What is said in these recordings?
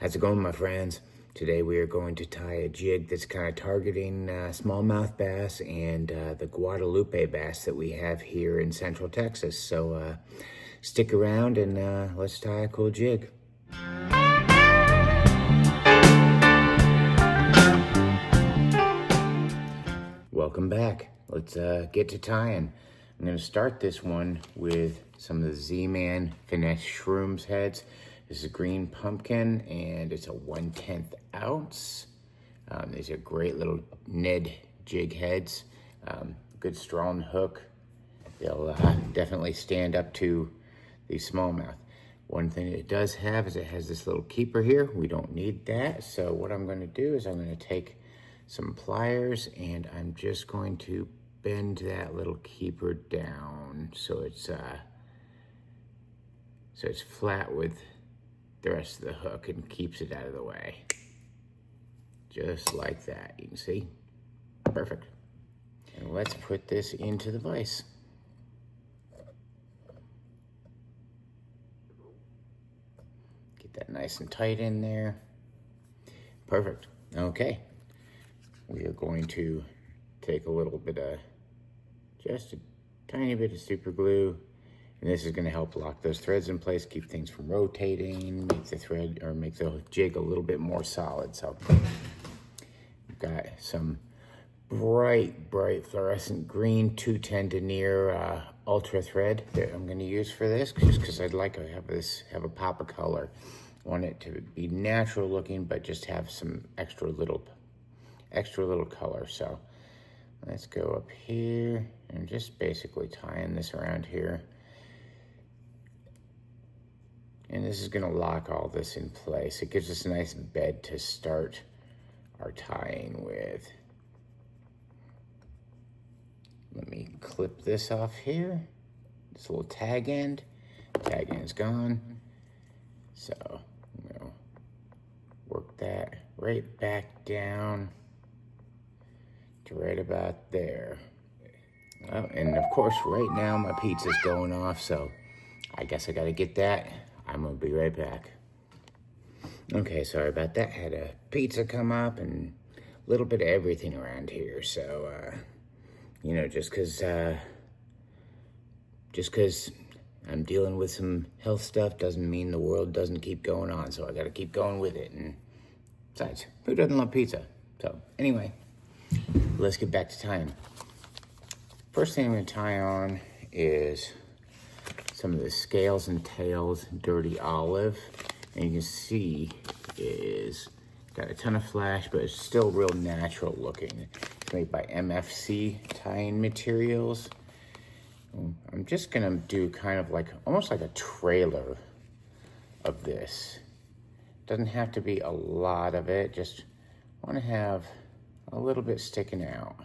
How's it going, my friends? Today we are going to tie a jig that's kind of targeting smallmouth bass and the Guadalupe bass that we have here in Central Texas. So stick around and let's tie a cool jig. Welcome back. Let's get to tying. I'm going to start this one with some of the Z-Man Finesse Shrooms heads. This is a green pumpkin, and it's a 1/10 ounce. These are great little Ned jig heads. Good strong hook. They'll definitely stand up to the smallmouth. One thing it does have is it has this little keeper here. We don't need that. So what I'm going to do is I'm going to take some pliers and I'm just going to bend that little keeper down so it's flat with the rest of the hook and keeps it out of the way. Just like that, you can see. Perfect. And let's put this into the vise. Get that nice and tight in there. Perfect. Okay. We are going to take a little bit of, just a tiny bit of super glue. And this is going to help lock those threads in place, keep things from rotating, make the thread or make the jig a little bit more solid. So we've got some bright fluorescent green 210 denier ultra thread that I'm going to use for this, just because I'd like to have a pop of color. I want it to be natural looking, but just have some extra little color. So let's go up here and just basically tying this around here. And this is going to lock all this in place. It gives us a nice bed to start our tying with. Let me clip this off here. This little tag end. Tag end's gone. So I'm going to work that right back down to right about there. And of course, right now my pizza's going off, so I guess I got to get that. I'm gonna be right back. Okay, sorry about that. Had a pizza come up and a little bit of everything around here. So, you know, just cause I'm dealing with some health stuff doesn't mean the world doesn't keep going on. So I gotta keep going with it. And besides, who doesn't love pizza? So anyway, let's get back to tying. First thing I'm gonna tie on is some of the Scales and Tails Dirty Olive. And you can see is got a ton of flash, but it's still real natural looking. It's made by MFC tying materials. I'm just gonna do kind of like, almost like a trailer of this. Doesn't have to be a lot of it, just wanna have a little bit sticking out.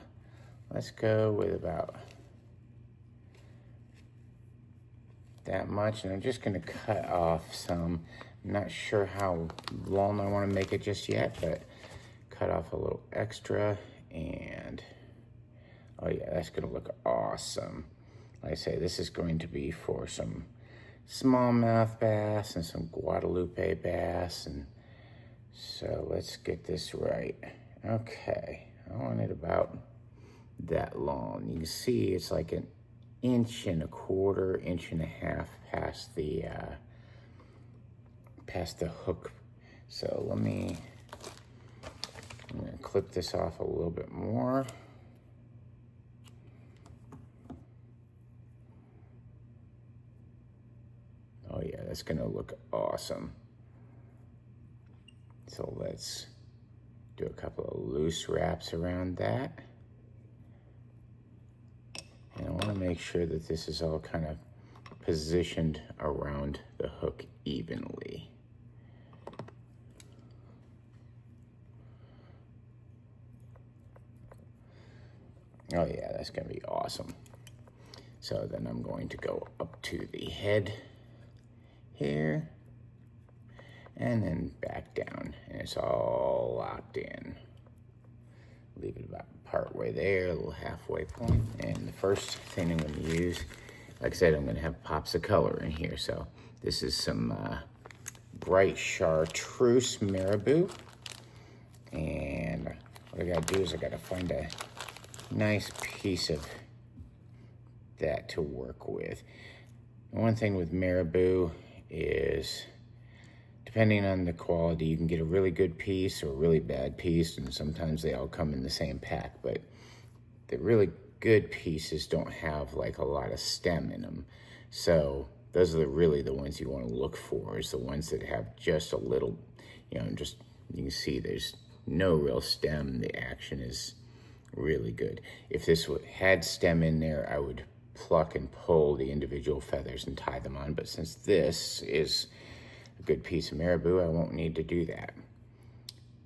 Let's go with about that much, and I'm just gonna cut off some. I'm not sure how long I wanna make it just yet, but cut off a little extra, and oh yeah, that's gonna look awesome. Like I say, this is going to be for some smallmouth bass and some Guadalupe bass, and so let's get this right. Okay, I want it about that long. You can see it's like an 1 1/4 inch, 1.5 inches past the hook. So I'm gonna clip this off a little bit more. Oh yeah, that's gonna look awesome. So let's do a couple of loose wraps around that. And I want to make sure that this is all kind of positioned around the hook evenly. Oh yeah, that's going to be awesome. So then I'm going to go up to the head here and then back down, and it's all locked in. Leave it about part way there, a little halfway point. And the first thing I'm going to use, like I said, I'm going to have pops of color in here. So this is some bright chartreuse marabou. And what I gotta do is I gotta find a nice piece of that to work with. One thing with marabou is, depending on the quality, you can get a really good piece or a really bad piece, and sometimes they all come in the same pack, but the really good pieces don't have like a lot of stem in them. So those are really the ones you want to look for, is the ones that have just a little, just, you can see there's no real stem. The action is really good. If this had stem in there, I would pluck and pull the individual feathers and tie them on, but since this is a good piece of marabou, I won't need to do that.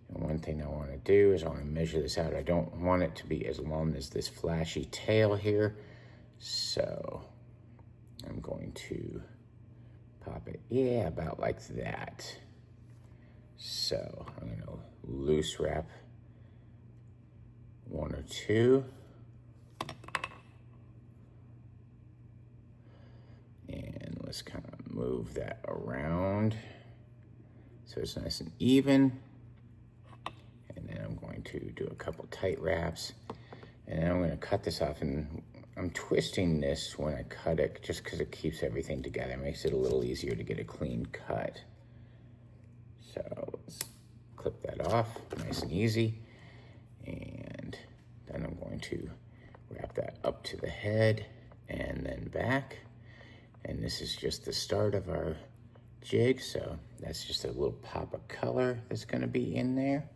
And one thing I want to do is I want to measure this out. I don't want it to be as long as this flashy tail here, so I'm going to pop it, about like that. So I'm going to loose wrap one or two. And let's kind of move that around so it's nice and even. And then I'm going to do a couple tight wraps. And then I'm going to cut this off, and I'm twisting this when I cut it just because it keeps everything together. It makes it a little easier to get a clean cut. So let's clip that off, nice and easy. And then I'm going to wrap that up to the head and then back. And this is just the start of our jig, so that's just a little pop of color that's going to be in there.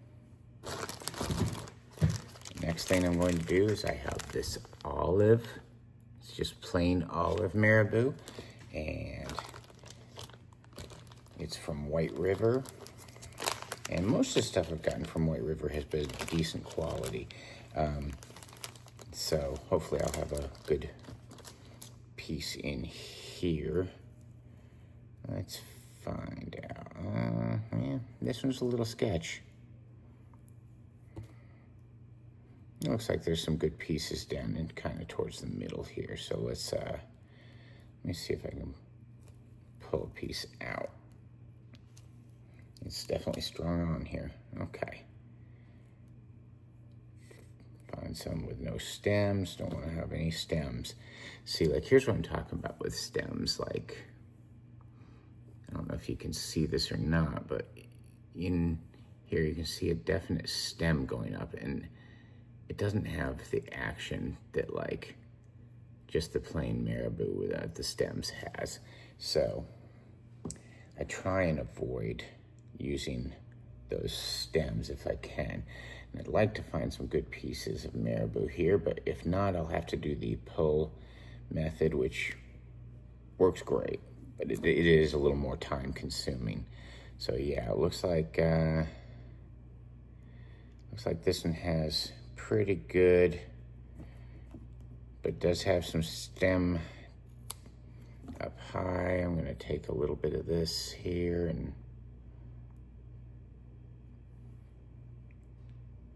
Next thing I'm going to do is I have this olive. It's just plain olive marabou, and it's from White River. And most of the stuff I've gotten from White River has been decent quality. So hopefully I'll have a good piece in here. Let's find out. Yeah, this one's a little sketch. It looks like there's some good pieces down and kind of towards the middle here. So let's, let me see if I can pull a piece out. It's definitely strong on here. Okay. Find some with no stems. Don't want to have any stems. See, like, here's what I'm talking about with stems. Like, I don't know if you can see this or not, but in here you can see a definite stem going up, and it doesn't have the action that, like, just the plain marabou without the stems has. So I try and avoid using those stems if I can. And I'd like to find some good pieces of marabou here, but if not, I'll have to do the pull method, which works great, but it is a little more time consuming. So yeah, it looks like this one has pretty good, but does have some stem up high. I'm gonna take a little bit of this here and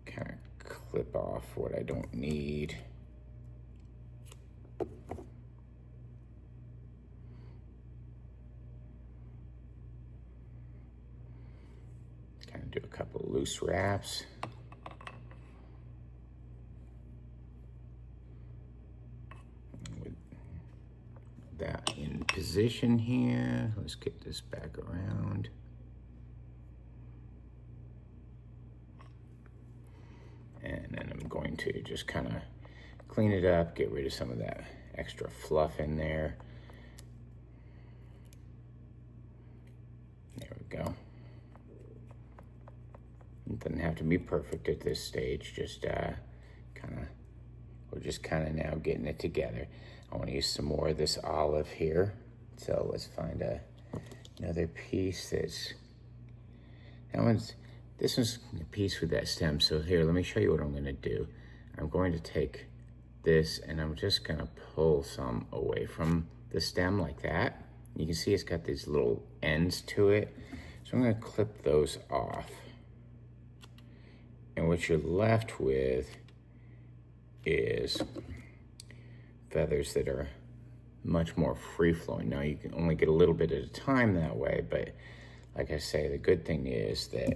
kind of clip off what I don't need. Kind of do a couple loose wraps. With that in position here, let's get this back around. And then I'm going to just kind of clean it up, get rid of some of that extra fluff in there. There we go. It doesn't have to be perfect at this stage, just we're just kind of now getting it together. I want to use some more of this olive here. So let's find another piece that's, this one's a piece with that stem. So here, let me show you what I'm gonna do. I'm going to take this and I'm just gonna pull some away from the stem like that. You can see it's got these little ends to it. So I'm gonna clip those off. And what you're left with is feathers that are much more free-flowing. Now you can only get a little bit at a time that way, but like I say, the good thing is that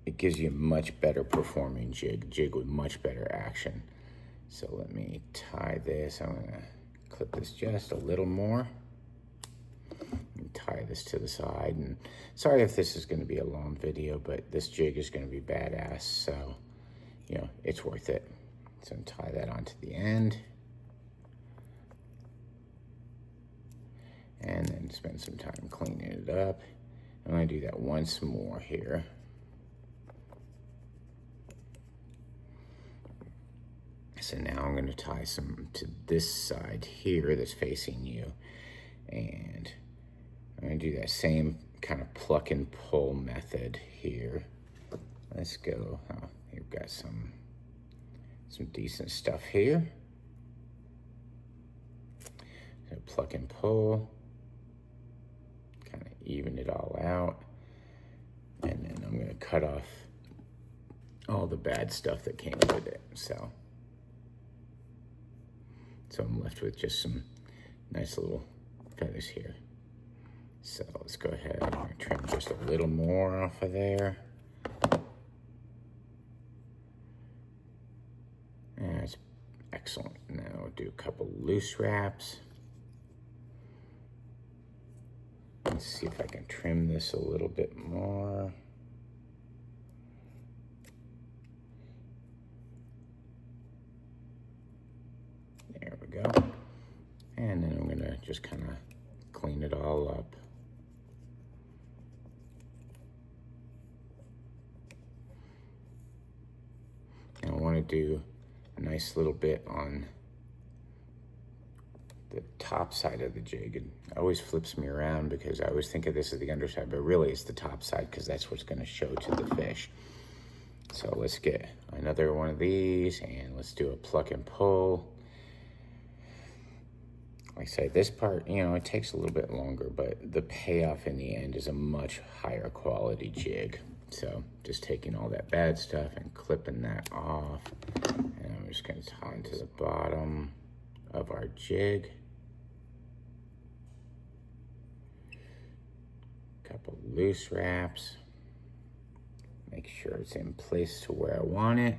it gives you a much better performing jig with much better action. So let me tie this. I'm gonna clip this just a little more and tie this to the side. And sorry if this is gonna be a long video, but this jig is gonna be badass, so you know, it's worth it. So tie that onto the end. And then spend some time cleaning it up. I'm gonna do that once more here. So now I'm gonna tie some to this side here that's facing you. And I'm gonna do that same kind of pluck and pull method here. Let's go, oh, you've got some decent stuff here. So pluck and pull, kind of even it all out. And then I'm gonna cut off all the bad stuff that came with it, so I'm left with just some nice little feathers here. So let's go ahead and trim just a little more off of there. That's excellent. Now we'll do a couple loose wraps. Let's see if I can trim this a little bit more. There we go. And then I'm gonna just kind of clean it all up. And I want to do a nice little bit on the top side of the jig. It always flips me around because I always think of this as the underside, but really it's the top side because that's what's going to show to the fish. So let's get another one of these and let's do a pluck and pull. Like I say, this part, you know, it takes a little bit longer, but the payoff in the end is a much higher quality jig. So just taking all that bad stuff and clipping that off. And I'm just going to tie it to the bottom of our jig. Couple loose wraps. Make sure it's in place to where I want it.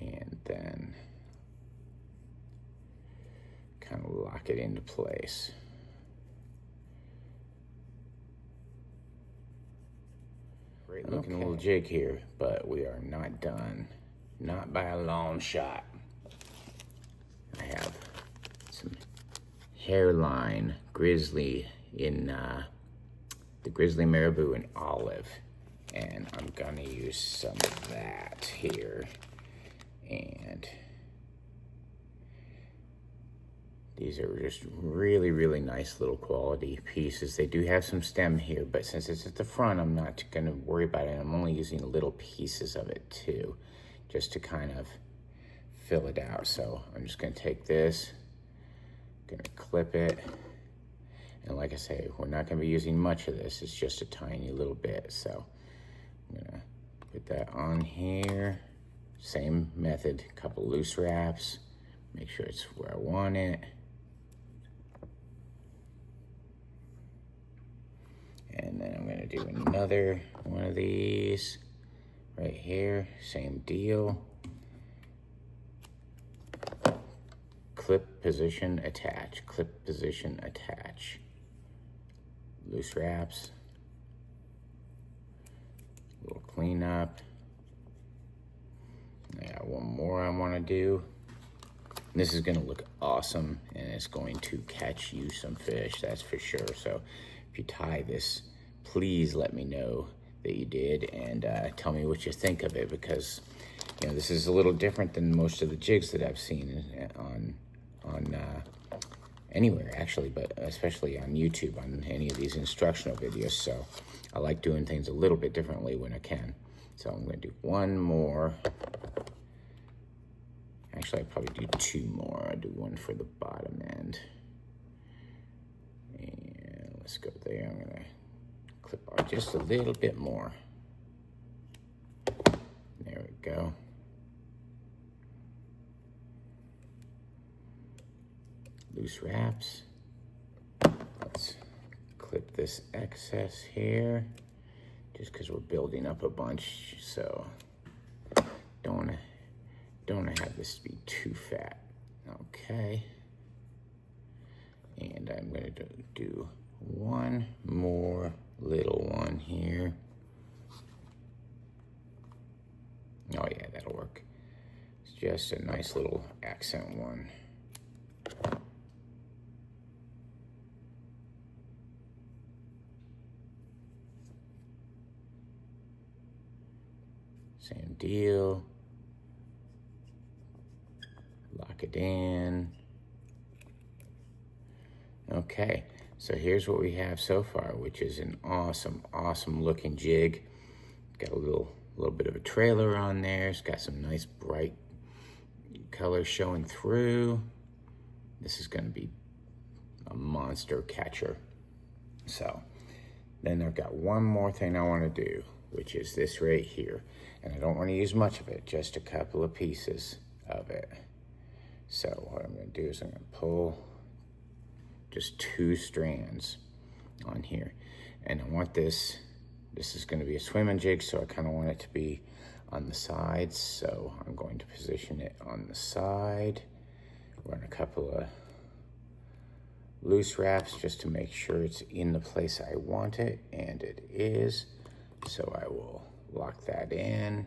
And then kind of lock it into place. Great looking little jig here, but we are not done. Not by a long shot. I have some hairline grizzly in the grizzly marabou in olive. And I'm gonna use some of that here. And these are just really, really nice little quality pieces. They do have some stem here, but since it's at the front, I'm not gonna worry about it. I'm only using little pieces of it too, just to kind of fill it out. So I'm just gonna take this, gonna clip it. And like I say, we're not gonna be using much of this. It's just a tiny little bit. So I'm gonna put that on here. Same method, a couple loose wraps. Make sure it's where I want it. And then I'm gonna do another one of these right here, same deal. Clip, position, attach, clip, position, attach. Loose wraps. A little cleanup. I got one more I wanna do. This is gonna look awesome and it's going to catch you some fish, that's for sure. So if you tie this, please let me know that you did and tell me what you think of it, because you know, this is a little different than most of the jigs that I've seen on anywhere actually, but especially on YouTube, on any of these instructional videos. So I like doing things a little bit differently when I can. So I'm gonna do one more. Actually, I'll probably do two more. I'll do one for the bottom end. And let's go there. I'm gonna clip off just a little bit more. There we go. Loose wraps. Let's clip this excess here, just because we're building up a bunch, so don't want to have this be too fat. Okay. And I'm going to do one more little one here. Oh yeah, that'll work. It's just a nice little accent one. Same deal. Lock it in. Okay, so here's what we have so far, which is an awesome looking jig. Got a little bit of a trailer on there. It's got some nice bright colors showing through. This is going to be a monster catcher. So then I've got one more thing I want to do, which is this right here. And I don't want to use much of it, just a couple of pieces of it. So what I'm going to do is I'm going to pull just 2 strands on here. And I want this is going to be a swimming jig, so I kind of want it to be on the sides. So I'm going to position it on the side, run a couple of loose wraps just to make sure it's in the place I want it, and it is. So I will lock that in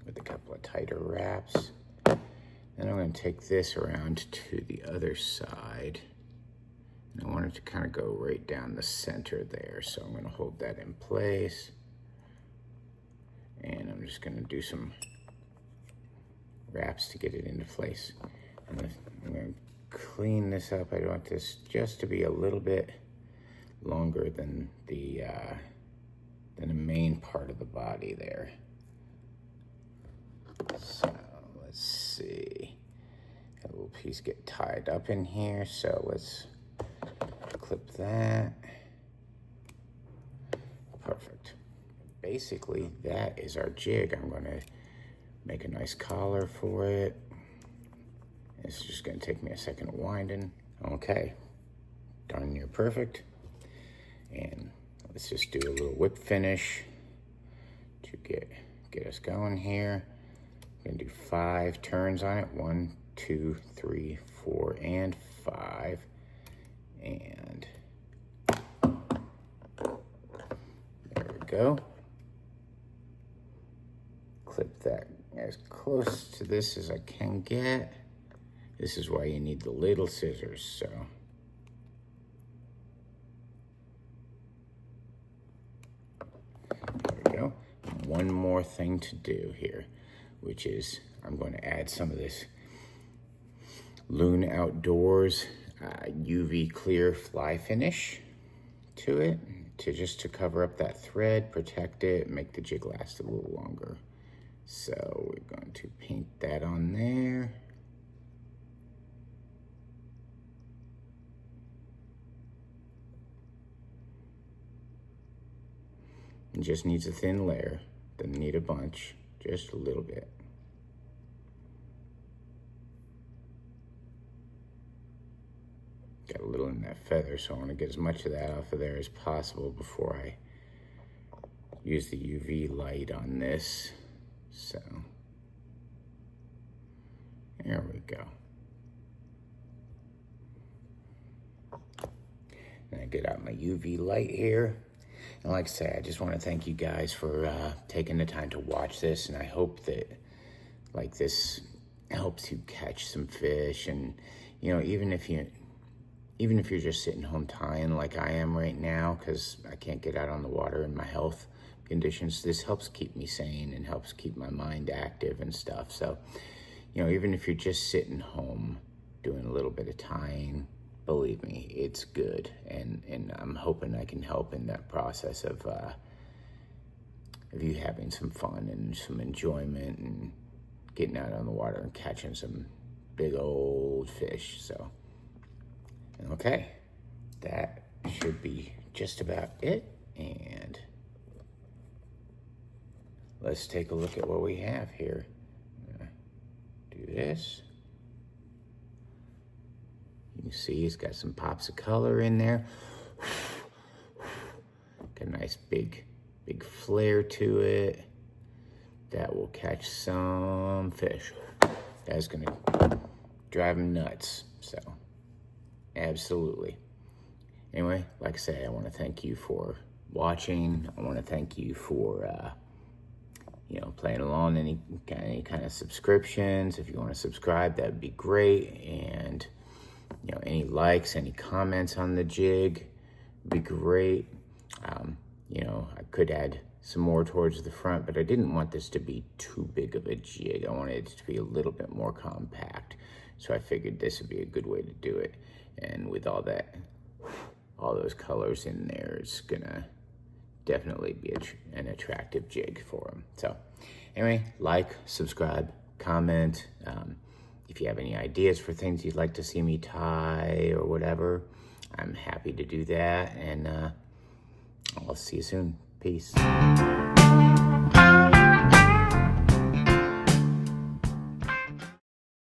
with a couple of tighter wraps. Then I'm going to take this around to the other side. And I want it to kind of go right down the center there. So I'm going to hold that in place. And I'm just going to do some wraps to get it into place. I'm going to clean this up. I want this just to be a little bit longer than the main part of the body there. So let's see. Got a little piece get tied up in here, so let's clip that. Perfect. Basically, that is our jig. I'm going to make a nice collar for it. It's just going to take me a second of winding. Okay, darn near perfect. And let's just do a little whip finish to get us going here. I'm going to do 5 turns on it. 1, 2, 3, 4, and 5. And there we go. Clip that as close to this as I can get. This is why you need the little scissors, so. There we go. One more thing to do here, which is I'm going to add some of this Loon Outdoors UV clear fly finish to it, to cover up that thread, protect it, make the jig last a little longer. So we're going to paint that on there. It just needs a thin layer, doesn't need a bunch, just a little bit. Got a little in that feather, so I want to get as much of that off of there as possible before I use the UV light on this. So, there we go. And I get out my UV light here. And like I say, I just want to thank you guys for taking the time to watch this, and I hope that like this helps you catch some fish. And you know, even if you're just sitting home tying like I am right now, because I can't get out on the water in my health conditions, this helps keep me sane and helps keep my mind active and stuff. So, you know, even if you're just sitting home doing a little bit of tying, believe me, it's good. And I'm hoping I can help in that process of you having some fun and some enjoyment and getting out on the water and catching some big old fish. So, okay, that should be just about it. And let's take a look at what we have here. Do this. You see it's got some pops of color in there. Got a nice big flare to it. That will catch some fish. That's gonna drive them nuts, so absolutely. Anyway, like I say, I wanna thank you for watching. I wanna thank you for, you know, playing along, any kind of subscriptions. If you wanna subscribe, that'd be great. And, you know, any likes, any comments on the jig would be great. You know, I could add some more towards the front, but I didn't want this to be too big of a jig. I wanted it to be a little bit more compact. So I figured this would be a good way to do it. And with all that, all those colors in there, it's gonna definitely be an attractive jig for them. So anyway, like, subscribe, comment. If you have any ideas for things you'd like to see me tie or whatever, I'm happy to do that. And I'll see you soon. Peace.